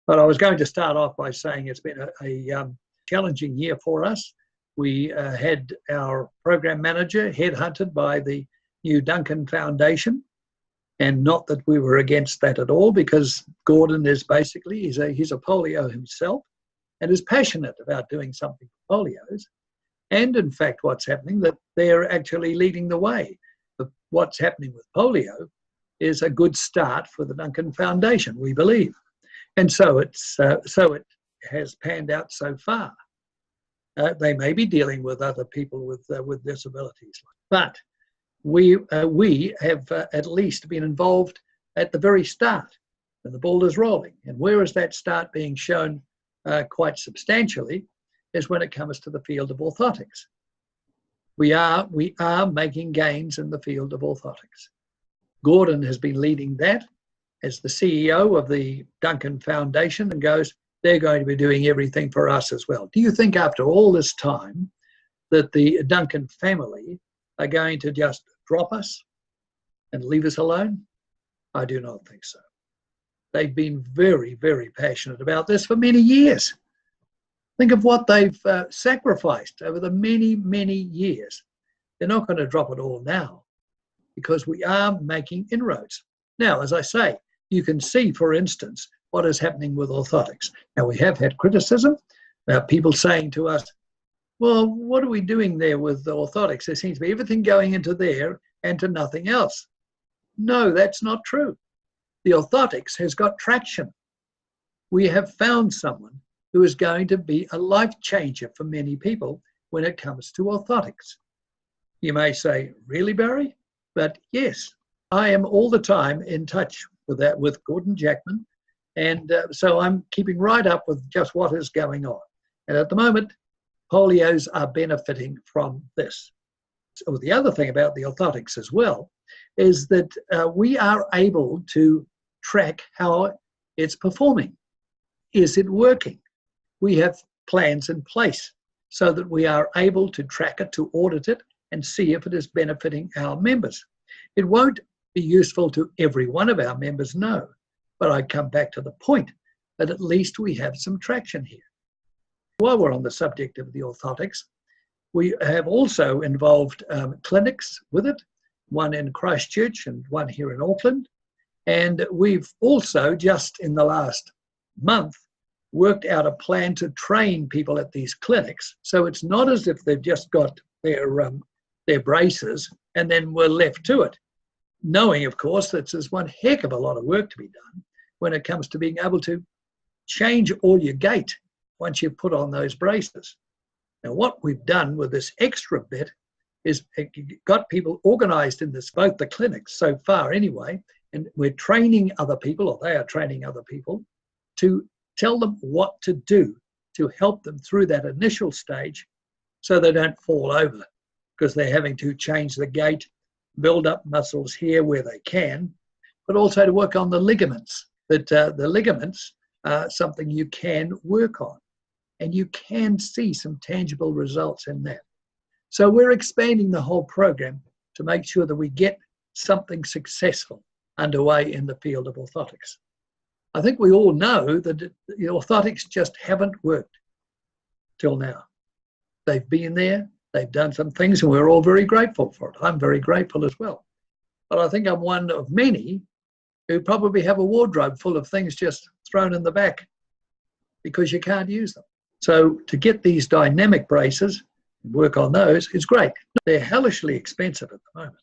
But I was going to start off by saying it's been a challenging year for us. We had our program manager headhunted by the new Duncan Foundation, and not that we were against that at all, because Gordon is basically, he's a polio himself and is passionate about doing something for polios. And in fact, what's happening, that they're actually leading the way. But what's happening with polio is a good start for the Duncan Foundation, we believe. And so it has panned out so far. They may be dealing with other people with disabilities, but we have at least been involved at the very start, and the ball is rolling. And where is that start being shown quite substantially is when it comes to the field of orthotics. We are making gains in the field of orthotics. Gordon has been leading that as the CEO of the Duncan Foundation, and goes, they're going to be doing everything for us as well. Do you think after all this time that the Duncan family are going to just drop us and leave us alone? I do not think so. They've been very, very passionate about this for many years. Think of what they've sacrificed over the many, many years. They're not going to drop it all now, because we are making inroads. Now, as I say, you can see, for instance, what is happening with orthotics. Now, we have had criticism about people saying to us, well, what are we doing there with the orthotics? There seems to be everything going into there and to nothing else. No, that's not true. The orthotics has got traction. We have found someone who is going to be a life changer for many people when it comes to orthotics. You may say, really, Barry? But yes, I am all the time in touch with that, with Gordon Jackman. And so I'm keeping right up with just what is going on. And at the moment, polios are benefiting from this. So the other thing about the orthotics as well is that we are able to track how it's performing. Is it working? We have plans in place so that we are able to track it, to audit it, and see if it is benefiting our members. It won't be useful to every one of our members, no. But I come back to the point that at least we have some traction here. While we're on the subject of the orthotics, we have also involved clinics with it, one in Christchurch and one here in Auckland. And we've also, just in the last month, worked out a plan to train people at these clinics. So it's not as if they've just got their braces and then we're left to it. Knowing, of course, that there's one heck of a lot of work to be done when it comes to being able to change all your gait once you've put on those braces. Now, what we've done with this extra bit is got people organised in this, both the clinics so far anyway, and we're training other people, or they are training other people, to tell them what to do to help them through that initial stage so they don't fall over, because they're having to change the gait, build up muscles here where they can, but also to work on the ligaments. That the ligaments are something you can work on, and you can see some tangible results in that. So we're expanding the whole program to make sure that we get something successful underway in the field of orthotics. I think we all know that the orthotics just haven't worked till now. They've been there, they've done some things, and we're all very grateful for it. I'm very grateful as well. But I think I'm one of many who probably have a wardrobe full of things just thrown in the back because you can't use them. So to get these dynamic braces and work on those is great. They're hellishly expensive at the moment.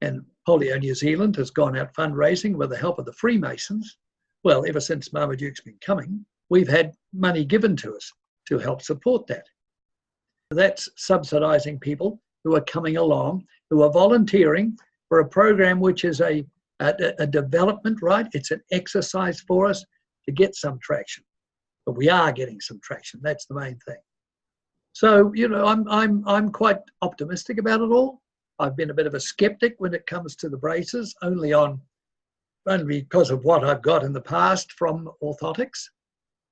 And Polio New Zealand has gone out fundraising with the help of the Freemasons. Well, ever since Marmaduke's been coming, we've had money given to us to help support that. That's subsidising people who are coming along, who are volunteering for a program which is a development, right? It's an exercise for us to get some traction. But we are getting some traction. That's the main thing. So, you know, I'm quite optimistic about it all. I've been a bit of a skeptic when it comes to the braces, only because of what I've got in the past from orthotics.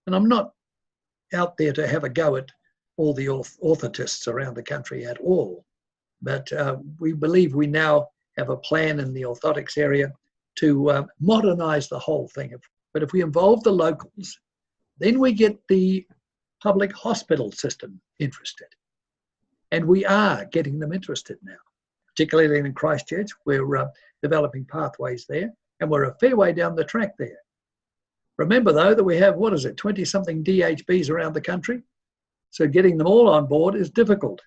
And I'm not out there to have a go at all the orthotists around the country at all. But we believe we now have a plan in the orthotics area to modernise the whole thing of But if we involve the locals, then we get the public hospital system interested. And we are getting them interested now, particularly in Christchurch. We're developing pathways there, and we're a fair way down the track there. Remember, though, that we have, 20-something DHBs around the country. So getting them all on board is difficult.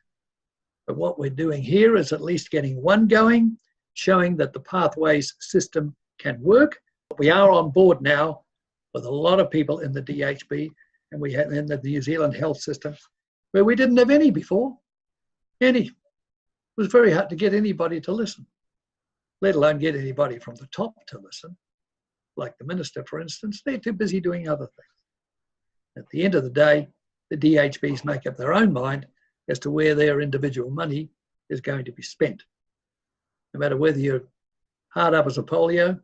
But what we're doing here is at least getting one going, showing that the pathways system can work. We are on board now with a lot of people in the DHB, and we have in the New Zealand health system, where we didn't have any before. Any. It was very hard to get anybody to listen, let alone get anybody from the top to listen. Like the minister, for instance, they're too busy doing other things. At the end of the day, the DHBs make up their own mind as to where their individual money is going to be spent, no matter whether you're hard up as a polio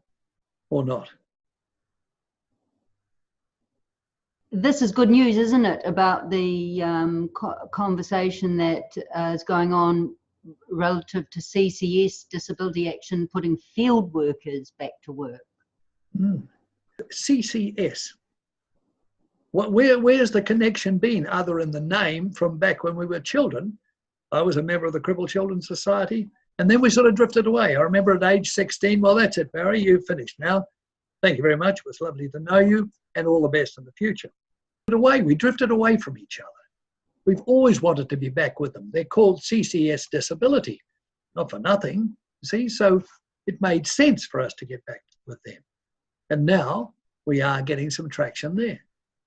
or not. This is good news, isn't it, about the conversation that is going on relative to CCS Disability Action putting field workers back to work. CCS. Where's the connection been other than the name from back when we were children? I was a member of the Crippled Children's Society, and then we sort of drifted away. I remember at age 16, well, that's it, Barry, you've finished now. Thank you very much. It was lovely to know you, and all the best in the future. We drifted away from each other. We've always wanted to be back with them. They're called CCS Disability, not for nothing, you see, so it made sense for us to get back with them. And now we are getting some traction there.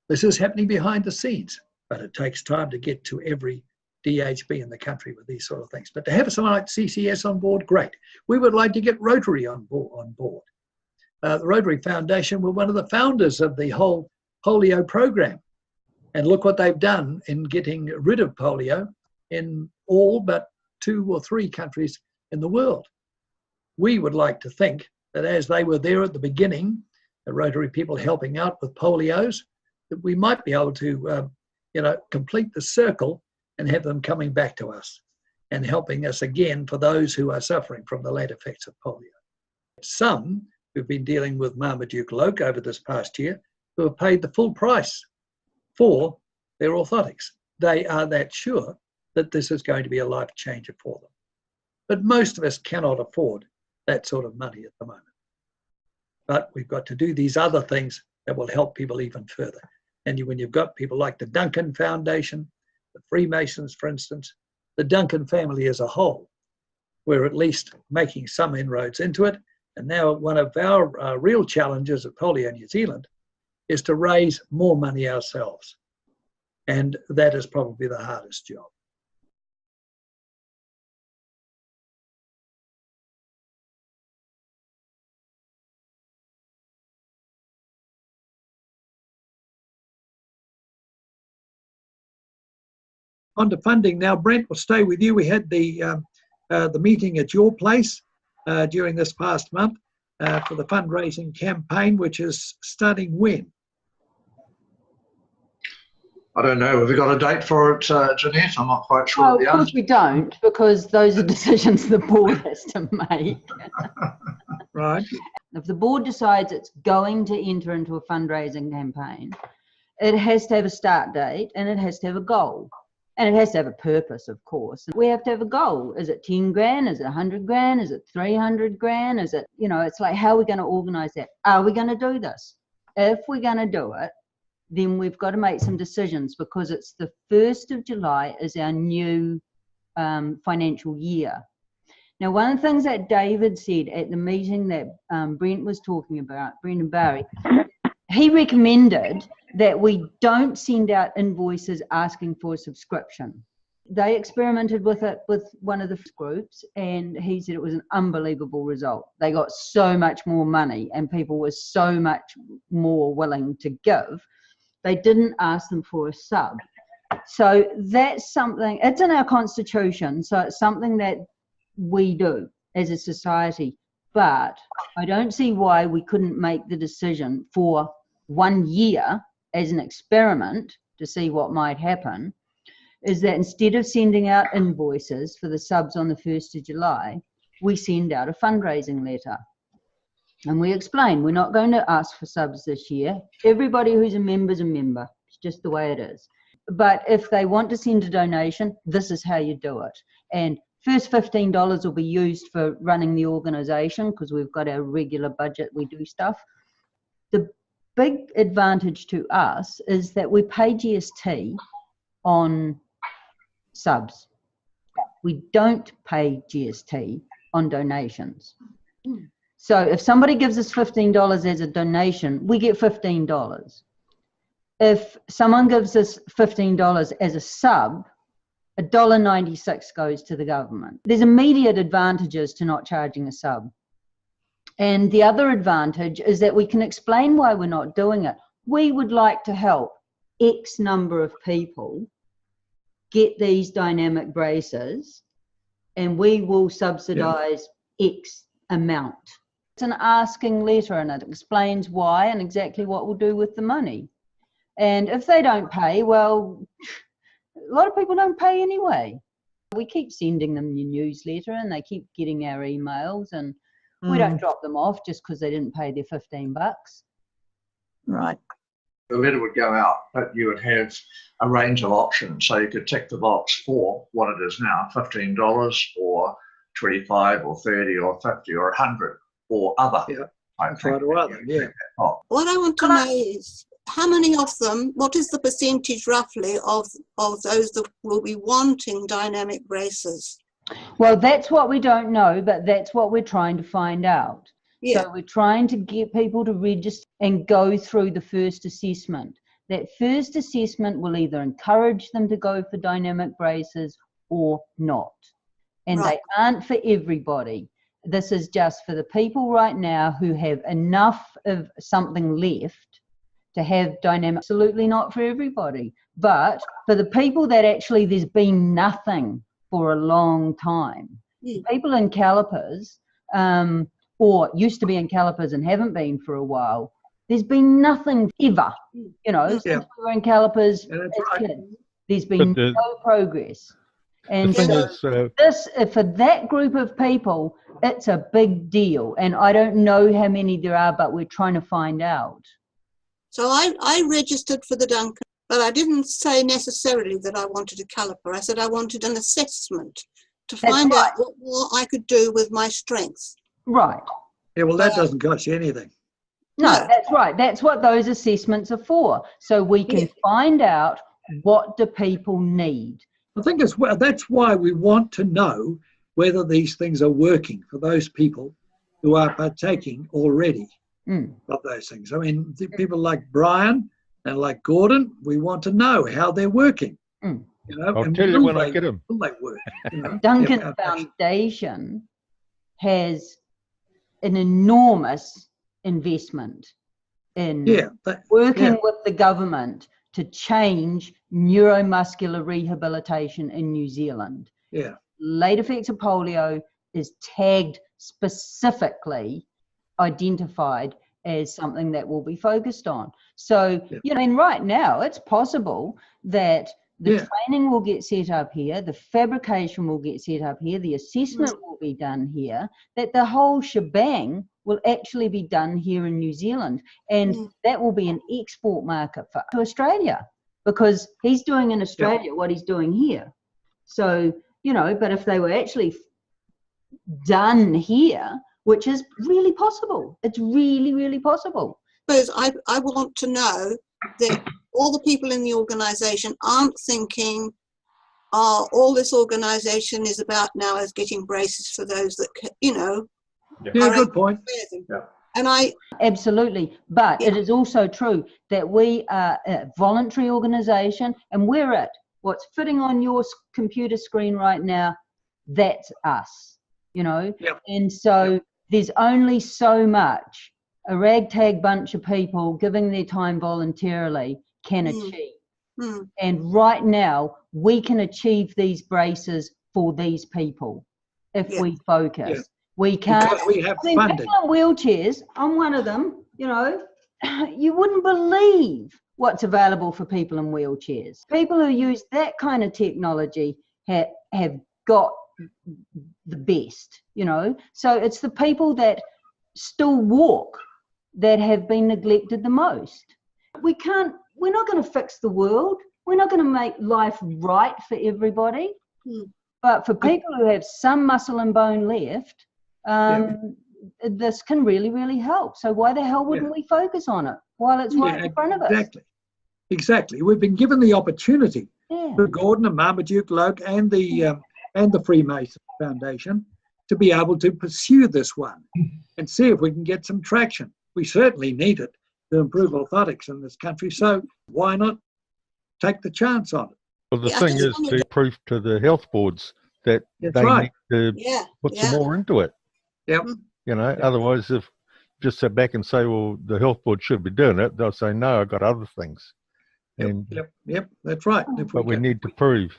This is happening behind the scenes, but it takes time to get to every DHB in the country with these sort of things. But to have someone like CCS on board, great. We would like to get Rotary on board. The Rotary Foundation were one of the founders of the whole polio program. And look what they've done in getting rid of polio in all but 2 or 3 countries in the world. We would like to think that as they were there at the beginning, the Rotary people helping out with polios, that we might be able to, complete the circle and have them coming back to us and helping us again for those who are suffering from the late effects of polio. Some who've been dealing with Marmaduke Loke over this past year who have paid the full price for their orthotics. They are that sure that this is going to be a life changer for them. But most of us cannot afford that sort of money at the moment. But we've got to do these other things that will help people even further. And when you've got people like the Duncan Foundation, the Freemasons, for instance, the Duncan family as a whole, we're at least making some inroads into it. And now one of our real challenges at Polio New Zealand is to raise more money ourselves. And that is probably the hardest job. On to funding now. Brent, we'll stay with you. We had the meeting at your place during this past month for the fundraising campaign, which is starting when? I don't know. Have we got a date for it, Jeanette? I'm not quite sure. Well, of course we don't, because those are decisions the board has to make. Right. If the board decides it's going to enter into a fundraising campaign, it has to have a start date and it has to have a goal. And it has to have a purpose, of course. We have to have a goal. Is it 10 grand? Is it 100 grand? Is it 300 grand? Is it, it's like, how are we going to organise that? Are we going to do this? If we're going to do it, then we've got to make some decisions, because it's the 1st of July is our new financial year. Now, one of the things that David said at the meeting that Brent was talking about, Brent and Barry, he recommended that we don't send out invoices asking for a subscription. They experimented with it with one of the groups, and he said it was an unbelievable result. They got so much more money and people were so much more willing to give. They didn't ask them for a sub. So that's something, it's in our constitution, so it's something that we do as a society. But I don't see why we couldn't make the decision for 1 year as an experiment to see what might happen, is that instead of sending out invoices for the subs on the 1st of July, we send out a fundraising letter. And we explain, we're not going to ask for subs this year. Everybody who's a member's a member. It's just the way it is. But if they want to send a donation, this is how you do it. And first $15 will be used for running the organisation, because we've got our regular budget, we do stuff. The big advantage to us is that we pay GST on subs. We don't pay GST on donations. So if somebody gives us $15 as a donation, we get $15. If someone gives us $15 as a sub, $1.96 goes to the government. There's immediate advantages to not charging a sub. And the other advantage is that we can explain why we're not doing it. We would like to help X number of people get these dynamic braces, and we will subsidise X amount. It's an asking letter, and it explains why and exactly what we'll do with the money. And if they don't pay, well, a lot of people don't pay anyway. We keep sending them the newsletter, and they keep getting our emails, and we don't drop them off just because they didn't pay their $15. Right. The letter would go out, but you would have a range of options. So you could tick the box for what it is now, $15 or 25 or 30 or 50 or 100 or other. Yeah. Try to other, yeah. What I want to know is, how many of them, what is the percentage roughly of those that will be wanting dynamic braces? Well, that's what we don't know, but that's what we're trying to find out. Yeah. So we're trying to get people to register and go through the first assessment. That first assessment will either encourage them to go for dynamic braces or not. And Right. they aren't for everybody. This is just for the people right now who have enough of something left to have dynamic. Absolutely not for everybody. But for the people that actually there's been nothing for a long time. People in calipers, or used to be in calipers and haven't been for a while, there's been nothing ever, since we were in calipers as kids. There's been no progress. And so this, for that group of people, it's a big deal. And I don't know how many there are, but we're trying to find out. So I registered for the Duncan, but I didn't say necessarily that I wanted a caliper. I said I wanted an assessment to find out what more I could do with my strengths. Right. Yeah, well, that doesn't cost you anything. No, that's right. That's what those assessments are for. So we can find out, what do people need. I think that's why we want to know whether these things are working for those people who are partaking already of those things. I mean, people like Brian and like Gordon, we want to know how they're working. I'll tell you when I get them. Will they work? Duncan Foundation has an enormous investment in working with the government to change neuromuscular rehabilitation in New Zealand. Yeah. Late effects of polio is tagged specifically, identified as something that will be focused on. So, and right now it's possible that the training will get set up here, the fabrication will get set up here, the assessment will be done here, that the whole shebang will actually be done here in New Zealand. And that will be an export market to Australia, because he's doing in Australia what he's doing here. So, but if they were actually done here, which is really possible, it's really, really possible. Because I want to know that all the people in the organisation aren't thinking, all this organisation is about now is getting braces for those that, good point. And absolutely, but it is also true that we are a voluntary organisation, and we're at what's fitting on your computer screen right now. That's us, and so there's only so much a ragtag bunch of people giving their time voluntarily can achieve. And right now we can achieve these braces for these people if we focus. We can't. Because we have funding. People in wheelchairs, I'm one of them, you wouldn't believe what's available for people in wheelchairs. People who use that kind of technology have got the best, So it's the people that still walk that have been neglected the most. We're not going to fix the world. We're not going to make life right for everybody. But for people who have some muscle and bone left, this can really, really help. So why the hell wouldn't we focus on it while it's right in front of us? Exactly. We've been given the opportunity for Gordon and Marmaduke Loke and the Freemason Foundation to be able to pursue this one and see if we can get some traction. We certainly need it to improve orthotics in this country, so why not take the chance on it? Well, the thing is to prove to the health boards that they need to put some more into it. You know, otherwise if just sit back and say, well, the health board should be doing it, they'll say, no, I've got other things. And that's right. But we need to prove.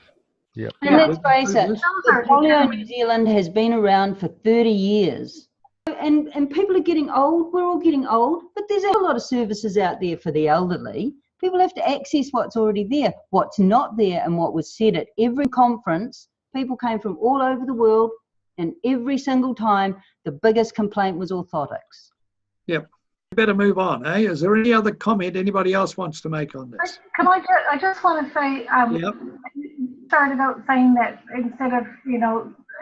And let's face it, Polio New Zealand has been around for 30 years. And people are getting old, we're all getting old, but there's a lot of services out there for the elderly. People have to access what's already there, what's not there, and what was said at every conference. People came from all over the world, and every single time, the biggest complaint was orthotics. Yep. Better move on, eh? Is there any other comment anybody else wants to make on this? I just want to say, started out saying that instead of,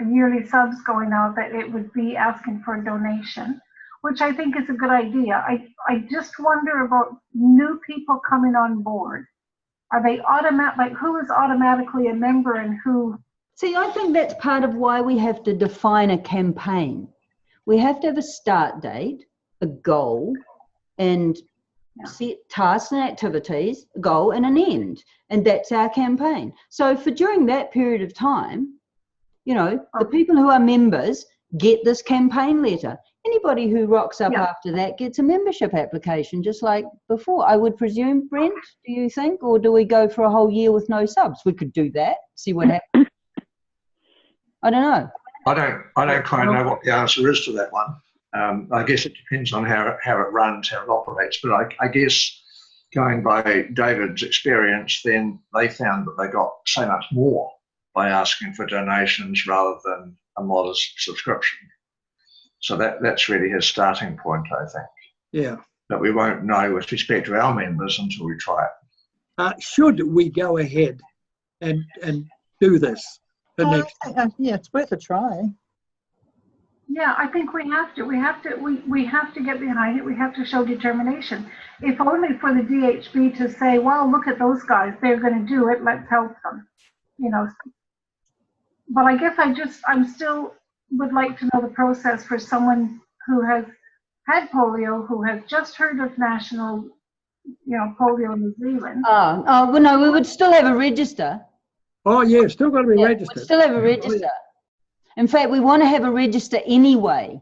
yearly subs going out, that it would be asking for a donation, which I think is a good idea. I just wonder about new people coming on board. Are they who is automatically a member and who? See, I think that's part of why we have to define a campaign. We have to have a start date, a goal, and set tasks and activities, a goal and an end. And that's our campaign. So for during that period of time, the people who are members get this campaign letter. Anybody who rocks up after that gets a membership application, just like before. I would presume, Brent, do you think? Or do we go for a whole year with no subs? We could do that, see what happens. I don't know. I don't quite know what the answer is to that one. I guess it depends on how it runs, how it operates. But I guess going by David's experience, then they found that they got so much more by asking for donations rather than a modest subscription. So that's really his starting point, I think. Yeah. But we won't know with respect to our members until we try it. Should we go ahead and do this? Yeah, it's worth a try. Yeah, I think we have to. We have to get behind it. We have to show determination. If only for the DHB to say, well, look at those guys. They're going to do it. Let's help them. But I guess I'm still would like to know the process for someone who has had polio, who has just heard of national, polio New Zealand. Well, no, we would still have a register. Oh, yeah, still got to be registered. We'd still have a register. In fact, we want to have a register anyway.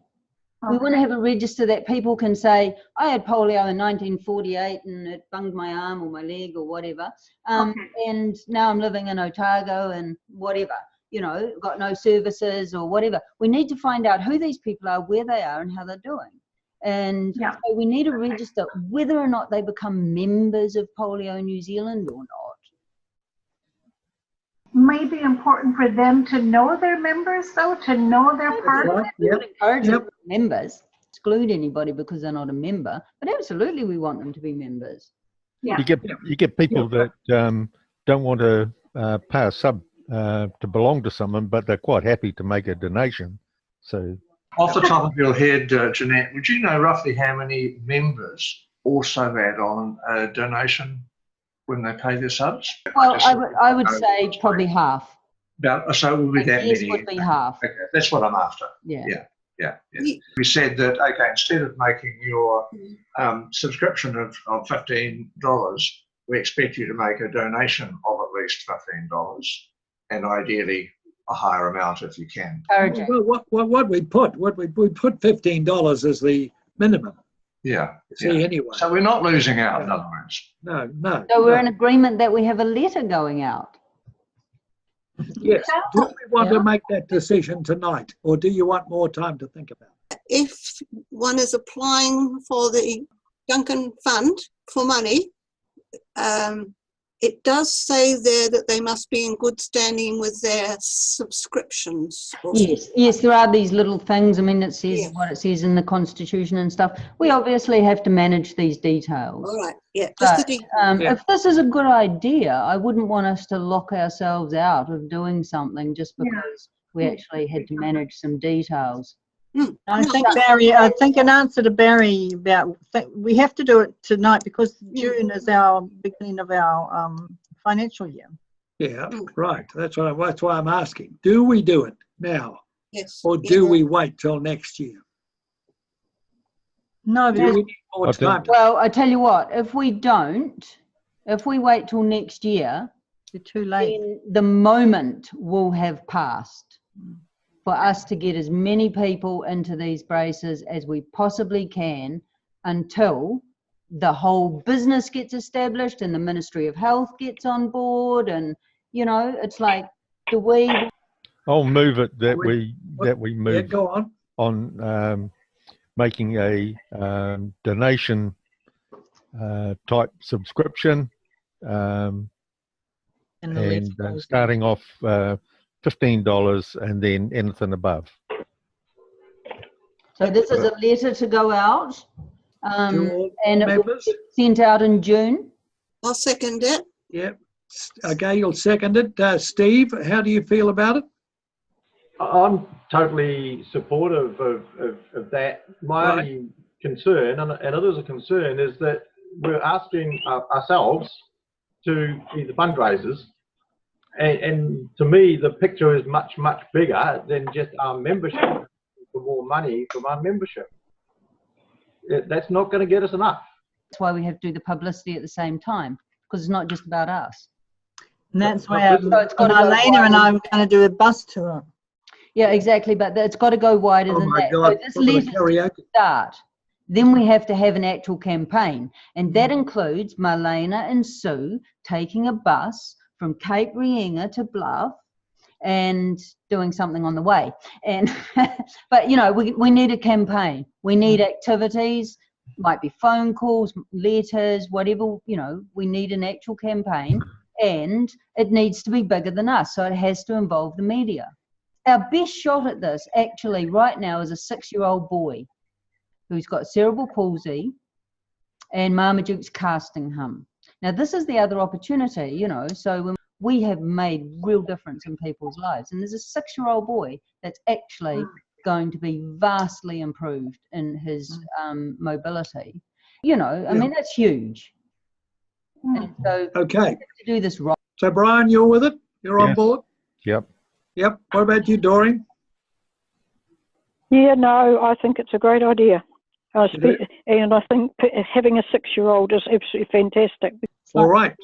Okay. We want to have a register that people can say, I had polio in 1948 and it bunged my arm or my leg or whatever. And now I'm living in Otago and whatever, got no services or whatever. We need to find out who these people are, where they are and how they're doing. And so we need to register whether or not they become members of Polio New Zealand or not. May be important for them to know they're members, though, to know they're part of it. We would encourage them to be members, exclude anybody because they're not a member, but absolutely we want them to be members. Yeah. You get people that don't want to pay a sub to belong to someone, but they're quite happy to make a donation. So, off the top of your head, Jeanette, would you know roughly how many members also add on a donation when they pay their subs? Well, I would say probably half. So it would be that many. Yes, would be half. Okay, that's what I'm after. Yeah. We said that, okay, instead of making your subscription of $15, we expect you to make a donation of at least $15 and ideally a higher amount if you can. Well, what we put $15 as the minimum. Yeah. Anyway. So we're not losing out, in other words. No. So we're in agreement that we have a letter going out. Yes. Do we want to make that decision tonight, or do you want more time to think about it? If one is applying for the Duncan Fund for money, it does say there that they must be in good standing with their subscriptions. Yes, there are these little things. I mean, it says what it says in the Constitution and stuff. We obviously have to manage these details. All right, just the details. If this is a good idea, I wouldn't want us to lock ourselves out of doing something just because we actually had to manage some details. I think Barry, I think an answer to Barry about we have to do it tonight because June is our beginning of our financial year. Yeah, right. That's why I'm asking. Do we do it now? Yes. Or do we wait till next year? No, Do because we need more time? Well, I tell you what, if we wait till next year, you're too late. then the moment will have passed for us to get as many people into these braces as we possibly can until the whole business gets established and the Ministry of Health gets on board. And, you know, it's like, I'll move it that we move go on making a donation type subscription and starting off $15 and then anything above. So this is a letter to go out and it will be sent out in June. I'll second it. Yep. Okay, you'll second it. Steve, how do you feel about it? I'm totally supportive of that. My only concern, and others are concerned, is that we're asking ourselves to be the fundraisers. And to me, the picture is much, much bigger than just our membership, for more money from our membership. That's not going to get us enough. That's why we have to do the publicity at the same time, because it's not just about us. And that's why Marlena and I are going to do a bus tour. Yeah, exactly, but it's got to go wider than that. So this leads us to start. Then we have to have an actual campaign, and that includes Marlena and Sue taking a bus from Cape Reinga to Bluff and doing something on the way. And but you know, we need a campaign. We need activities, might be phone calls, letters, whatever, you know, we need an actual campaign, and it needs to be bigger than us. So it has to involve the media. Our best shot at this actually right now is a 6-year-old boy who's got cerebral palsy, and Marmaduke's casting him. Now, this is the other opportunity, you know, so when we have made real difference in people's lives, and there's a 6-year-old boy that's actually going to be vastly improved in his mobility. You know, I mean, that's huge. And so we have to do this right. So, Brian, you're with it? You're on board? Yep. Yep. What about you, Doreen? Yeah, no, I think it's a great idea. And I think having a 6-year-old is absolutely fantastic. All right.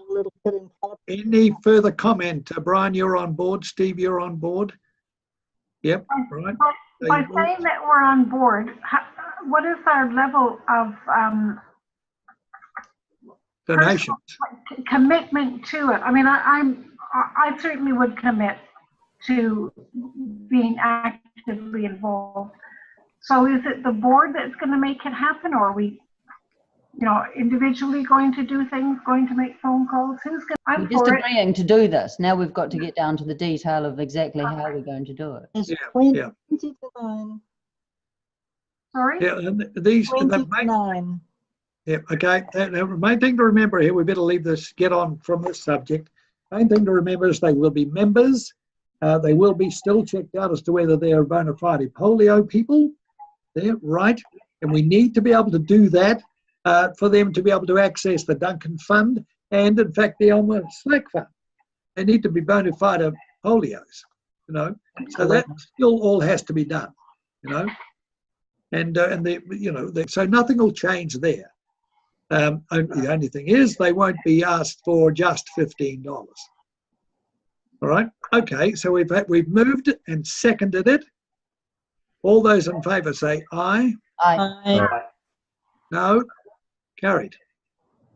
Any further comment? Brian, you're on board. Steve, you're on board. Yep. Right. By saying that we're on board, what is our level of donations? Commitment to it? I mean, I certainly would commit to being actively involved. So is it the board that's going to make it happen, or are we, you know, individually going to do things, going to make phone calls? Who's going to? We're just agreeing to do this. Now we've got to get down to the detail of exactly how we're going to do it. Yeah. Sorry? Yeah, and these 29. Yeah, okay. The main thing to remember here, we better get on from this subject. Main thing to remember is they will be members. They will be still checked out as to whether they're bona fide polio people. They're right. And we need to be able to do that for them to be able to access the Duncan Fund and, in fact, the Elmer Slack Fund. They need to be bona fide polios, you know. So that still all has to be done, you know. And so nothing will change there. The only thing is they won't be asked for just $15. All right. Okay. So we've moved and seconded it. All those in favour say aye. Aye. No. Carried.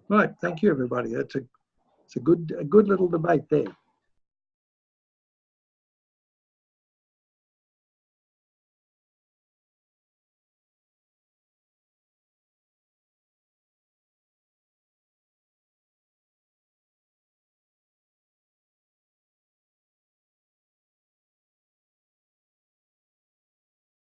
Right. Thank you, everybody. It's a good little debate there.